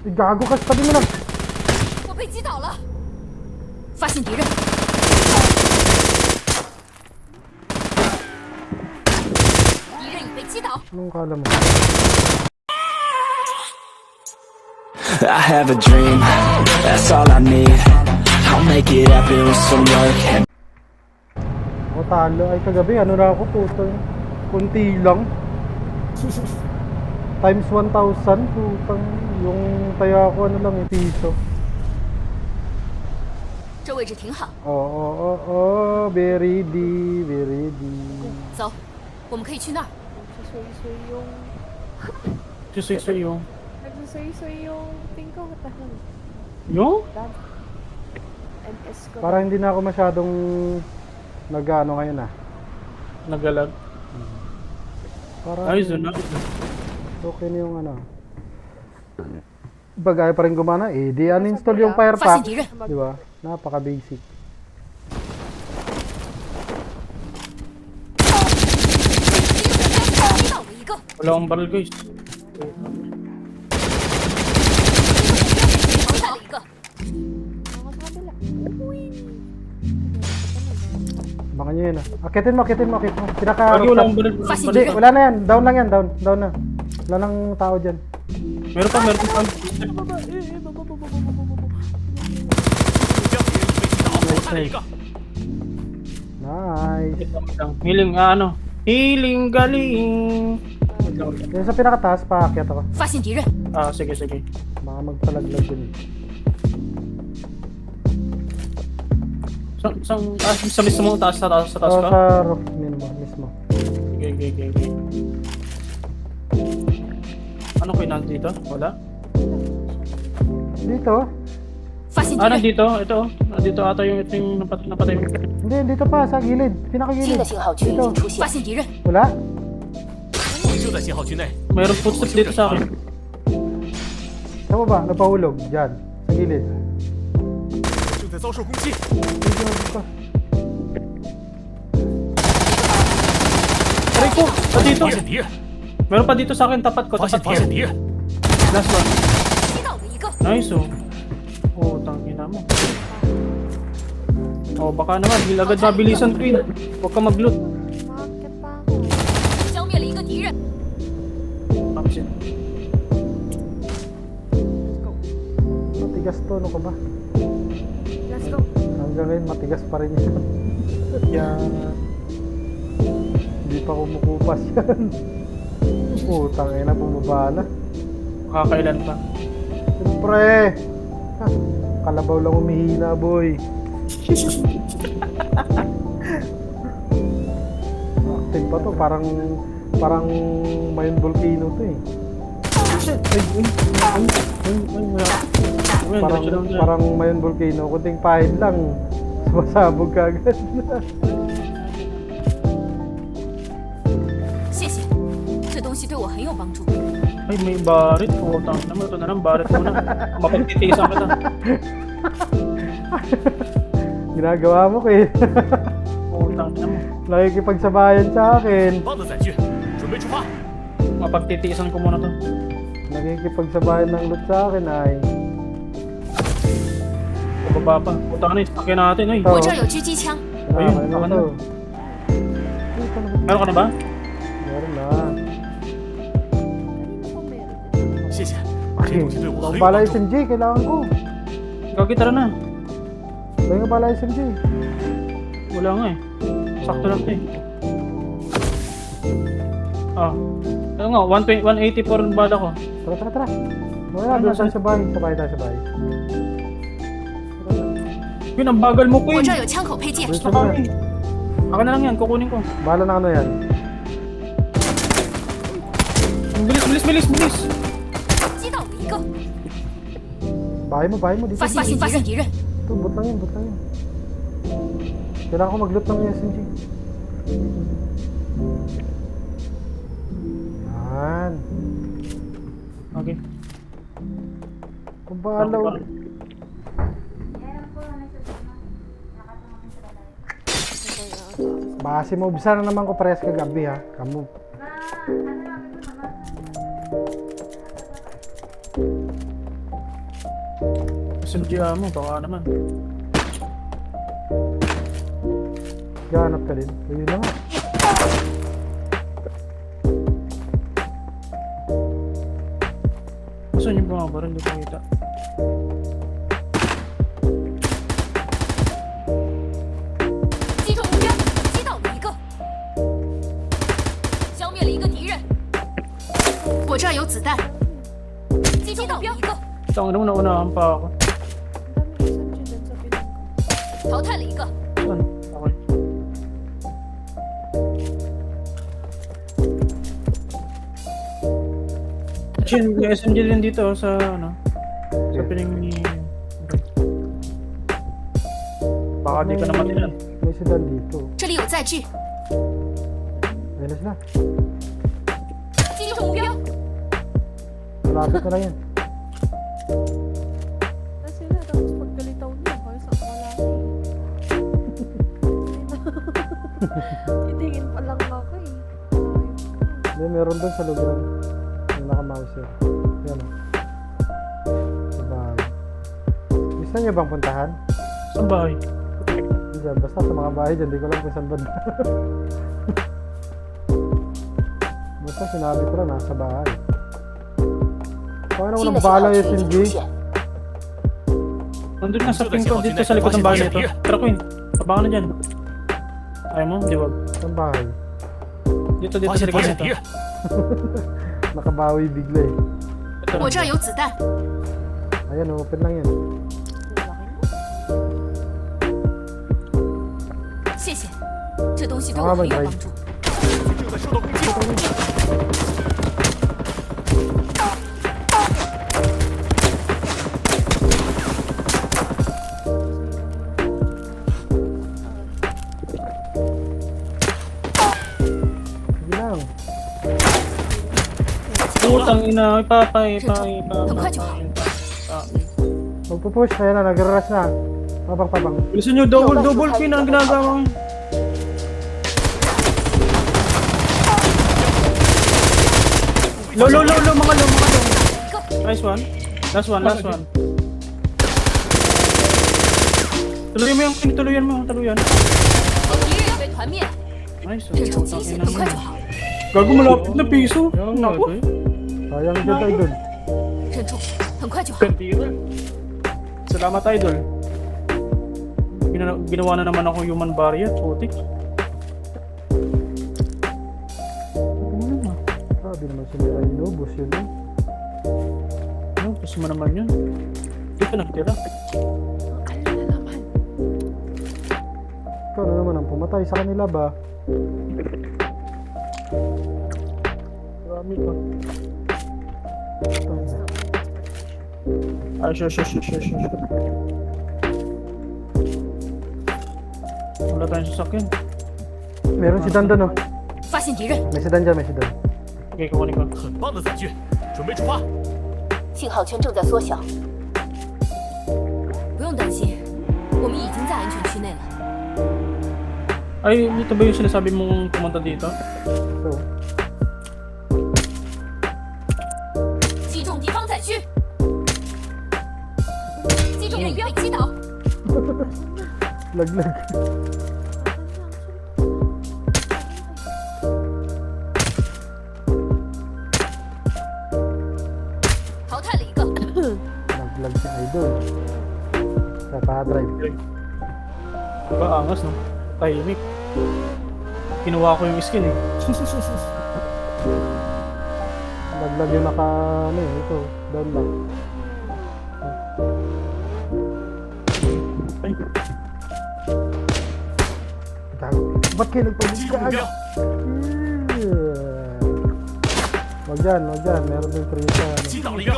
Gago ka, tabi mo lang. 我被击倒了，发现敌人，敌人已被击倒。 Anong kala mo? I have a dream, that's all I need. I'll make it happen with some work and Ako talo. Ay, kagabi, ano na ako, putang. Kunti lang. Times 1,000, putang. Yung taya ko, ano lang, piso. 这位置挺好， Very ready, very ready. 走，我们可以去那儿。 Susoy yung... Nagsusoy-soy yung tingin ko, what the hell? Yung? Dad. MS ko. Parang hindi na ako masyadong nag-ano ngayon ah. Nagalag. Parang Ayos na. okay na yung ano. Bagay pa rin gumana eh. Di uninstall yung 发现 Firefox. 敌人， Di ba? Napaka-basic. 击倒了一个， Wala akong barrel guys. 淘汰了一个， Ako sa kabila. Uy! Baka nyo yun ah. Akitin mo. Pinaka... Lagi wala akong barrel. Hindi, wala na yan. Down lang yan. Down na. Wala nang tao dyan. Meron pa. Nice. Healing, ano? Healing galing. Yung sa pinakataas, paakyat ako. 发现敌人， Ah, sige. Baka magpalaglag dun eh. Sa mismo taas sa taas So, ka? sa roof mismo. Okay. Ano kayo nandito? Wala? Dito? 发现敌 Ah, 人， nandito. Ito. Nandito ata yung ito yung napatay mo. Hindi, dito pa. Sa gilid. 新 Pinakagilid. 的信号区已经出现，发现敌人， Wala? 就在信号区内， Mayroong footsteps dito sa akin. Sa baba, napahulog. Diyan. Sa gilid. 正在遭受攻击。 Dito pa. Aray ko! Dito! 发现敌人， Meron pa dito sa akin. Tapat ko. 发现 Tapat ko. 敌人， Last one. 击倒了一个， Nice oh. Oh, tangina mo. Oh, baka naman. Agad mabilisan Queen. Huwag ka mag-loot. Makakit pa ako. 消灭了一个敌人， Kapsin. Matigas to. Ano ka ba? Let's go. Hanggang ngayon, matigas pa rin yan. Yan. Hindi pa kumukupas yan. Putang ina, bumaba na. Kakailan pa. Siyempre. Ha, kalabaw lang umihina, boy. Active pa to. Parang mayon volcano to eh. Parang mayon volcano. Kunting pahid lang. Sumasabog ka agad. 谢谢，这东西对我很有帮助。 Ay, may barit. Putang ina mo. Ito na lang. Barit mo na. Mapagtitiisan ka na. Ginagawa mo kay Putang ina mo. nakikipagsabayan sa akin. 棒的载具，准备出发。 Mapagtitiisan ko muna to. Nakikipagsabayan ng loot sa akin ay. Pababa pa. Putang ina. Sakyan natin. Ay. 我这儿有狙击枪， Ayun, Ano baka to? Meron ka na ba? Meron na. Kanina pa meron. 谢谢，这 Okay. 东西对我很 Ang 有 bala 帮助。 SMG, kailangan ko. Gagi, tara na. Tayo nga bala SMG. Wala nga eh. Sakto lang to eh. Ah. Ano nga, 184 ang bala ko. Tara. Wala, doon tayo sa bahay. Sabay tayo sa bahay. Yun, ang bagal mo, 我 Queen. 这儿有枪口配件， Doon sa bahay. Ako na lang yan, kukunin ko. Bahala na ano yan. Ang bilis. 击倒了一个， Bahay mo dito. 发现敌人， Ito, boot lang yan. Kailangan ko mag-loot ng SMG. Yan. Okay. Kung baalaw. Base mobsa na naman ko pares kagabi ha. Kamu. SMG mo, baka naman. Gahanap ka din. Ayun na nga. Saan yung bumaba rin? Hindi ko kita. 击中目标，击倒了一个，消灭了一个敌人。我这儿有子弹，击中目标一个， Saan naman naunahan pa ako? Ang dami SMG din sa pinang ko. 淘汰了一个。 Saan? Okay. Chin, may SMG din dito sa ano. Sa piling ni... Baka di ka naman yan. May sedan dito. 这里有载具， Ayun na sila. 击中目标， Malapit na lang yan. Na sila, tapos pagkalitaw niya, kayo sa wala na eh. Titingin pa lang ako eh. May meron doon sa lugar. Yung naka-mouse yan. Yan o. Sa bahay. Gusto niyo bang puntahan? Saan bahay? Diyan, basta sa mga bahay dyan. Di ko alam kung saan banda. Basta sinabi ko lang, nasa bahay. Paano ko 新 nang 的信 bala 号 yung 区已经 SMG? 出现， Nandun nga sa ping ko dito sa likod ng bahay nito. Tara Queen, abangan na dyan. Ayaw mo? Di wag. Saan bahay? Dito 发 sa 现 likod 发现 nito. 敌人， Nakabawi bigla eh. Ito 我 lang. 这儿有子弹， Ayan, open lang yan. 谢谢，这东西对我很有帮助。正在受到攻击。 Sige lang. Putang ina, 很快就好。 Magpupush. Ayan na, nag-rush na. Pabang. Gusto nyo double pin ang ginagawa. Low, mga low. Nice one. Last one. Tuluyan mo yung pin, tuluyan. 敌人被团灭， Nice. 这种惊险很快就好。 Gago malapit na piso. Naku. Sayang dyan tayo dun. 忍住，很快就好。 Salamat idol. Ginawa na naman ako human barrier, putik. Grabe naman si Mira inubos yun eh. Ano, gusto mo naman yun. Dito nakitira. Ano na naman? Ikaw na naman ang pumatay sa kanila ba? Marami pa. Ay, sure. Wala tayong sasakyan. Meron si Dan dun oh. 发现敌人， May sedan dyan. Okay, kukunin ko. 很棒的载具，准备出发。信号圈正在缩小。不用担心，我们已经在安全区内了。 Ay, ito ba yung sinasabi mong pumunta dito? So, 击中敌方载区，击中目标，被击倒。 laglag. Laglag si Idol. Kaka-drive. Diba, angas no? Tahimik. Kinuha ko yung skin eh. Laglag yung naka, ano eh, ito. Down lang. Ay, Gago. Ba't kayo 击中目 nagpabigkaan? 标， Wag dyan. Meron din free sa, 击倒了一个，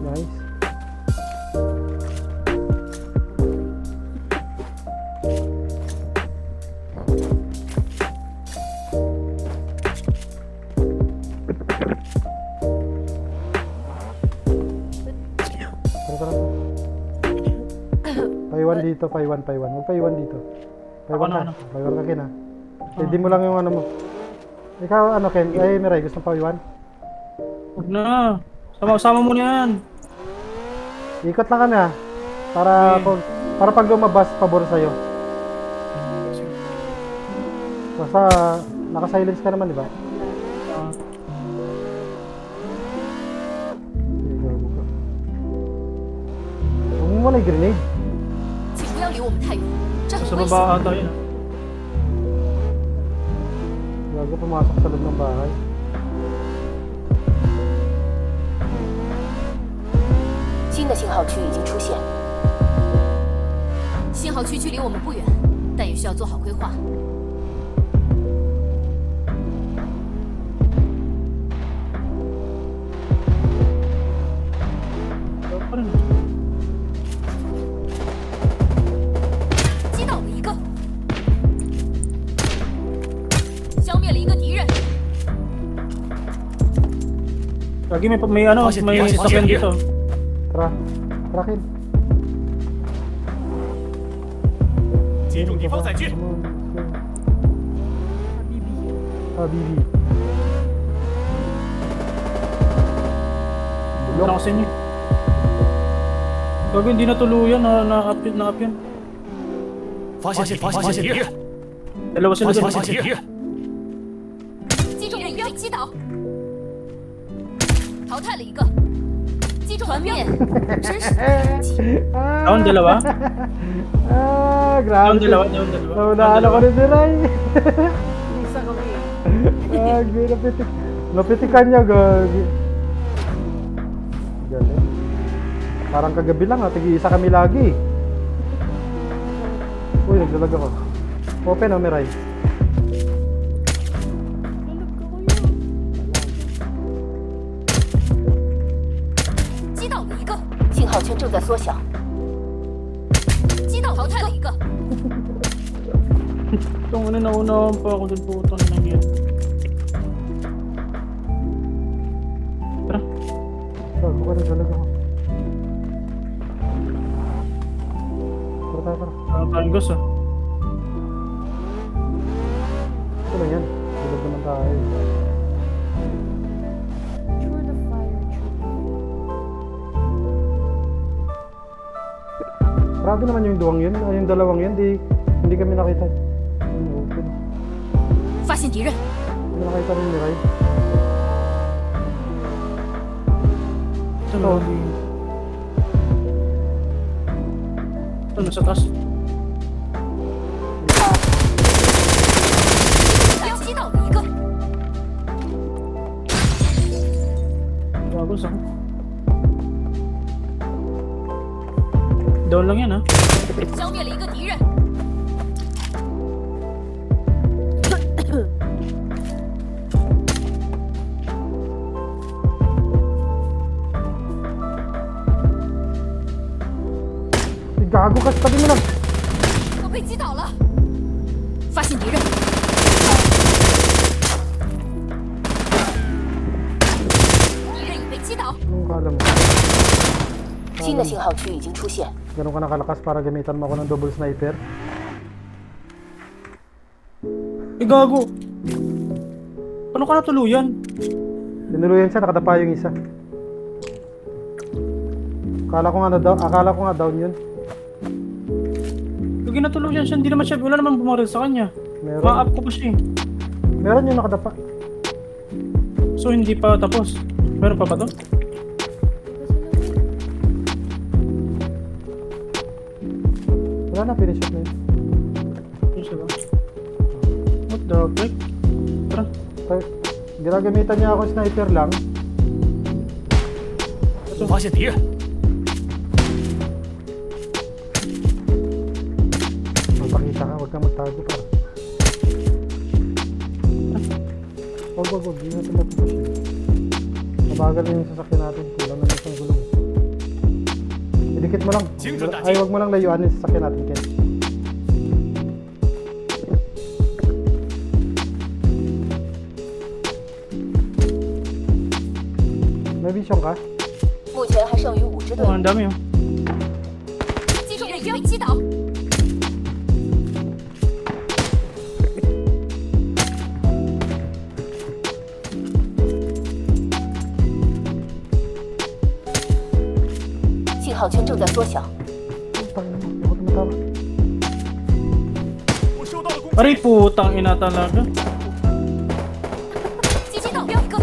nice. Tara. Paiwan dito, paiwan. Huwag paiwan dito. Paiwan Ano? ka. Paiwan ka, Ken, ha? Ready mo lang yung ano mo. Ikaw, ano, Ken? Ay, Mirai, gusto mo paiwan? huwag na. Sama mo na yan. Ikot lang kami, ha? Para, para pag lumabas, pabor sa'yo. Basta, naka-silence ka naman, di ba? Ah, Huwag mo muna i-grenade. 请不要离我们太远，这很 sa 危险。 baba ata yun. Gago, pumasok sa loob ng bahay. 新的信号区已经出现，信号区距离我们不远，但也需要做好规划。 Wala pa rin. 击倒了一个，消灭了一个敌人。 Lagi may ano, Bakit? may Bakit? sasakyan Bakit? dito. Tara, trakin. 接种敌方载具， Habibi. Wala ako sa inyo. Gago, hindi natuluyan, na-up yun. 发现敌人， Dalawa sila 发 doon. 现敌人，击中目标，击倒，淘汰了一个。击中目标，真是不济。 Down, dalawa. Ah, Down, grabe. dalawa, down, dalawa. Naunahan ako ni Siray. Isa kami. Gagi, napitikan niya, gagi. Galing. Parang kagabi lang, tig-isa kami lagi. Uy, naglalag ako. Open, oh, Miray. Lalag ka ko yun. 击倒了一个，信号圈正在缩小，击倒淘汰了一个。 Itong ano, naunahan pa ako dun, putang ina niya. Tara. Gago ka, naglalag ako. Tara, tara, tara. Parang tanggos ah. Ito lang yan. Tulog naman tayo. Sure the fire trooper. Grabe naman yung duwang yun. Yung dalawang yun, hindi kami nakita. Open. 发现敌人， Hindi nakita rin ni Ray. Ito lagi. Ito, nasa taas. 击倒了一个， Gago, saan? Down lang yan ah. 消灭了一个敌人。 Gago ka, tabi mo lang. 我被击倒了，发现敌人，敌人已被击倒。 Anong kala mo? 新的信号区已经出现， Ganun ka nakalakas para gamitan mo ako ng double sniper? Eh, gago. Paano ka natuluyan? Tinuluyan siya, nakadapa yung isa. Akala ko nga down yun. Pag natuluyan siya, hindi naman siya, wala naman bumaril sa kanya. Meron. Ma-up ko pa siya eh. Meron yung nakadapa. So, hindi pa tapos. Meron pa ba to? Wala na, finish up na yun. Yun siya ba? What the frick? Tara. Tay, ginagamitan niya ako sniper lang. 发现敌人， Magpakita ka, huwag kang magtago para. Wag, di natin mapupush yun. Mabagal na yung sasakyan natin, kulang na isang gulong. Idikit mo lang. Ay, wag mo lang layuan yung sasakyan natin, Ken. May vision ka? 目前还剩余5支队 Oh, 伍。 ang dami oh. 击中目标，击倒。信号圈正在缩小， tangin mo. Ako tumatama. 我收到了攻击。 Aray, putang ina talaga. 击击倒标一个，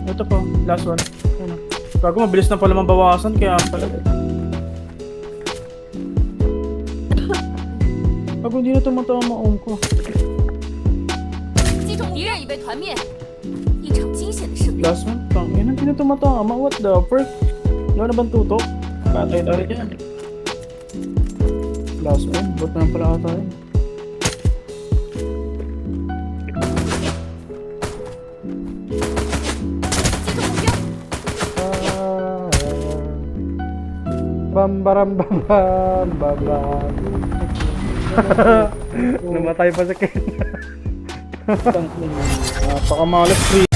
Ito po, last one. Ano? Bago mabilis na pala mabawasan, kaya pala. Bago hindi na tumatawa maong ko. 击中敌人已被团灭，一场惊险的胜利。 Last one, tangina, hindi na tumatama. What the frick? Wala na bang tutok? Patay tayo dyan. Last one, bot na pala ata yun. Bam Bam bam bam bam bam. Namatay pa si Ken. Napakamalas free.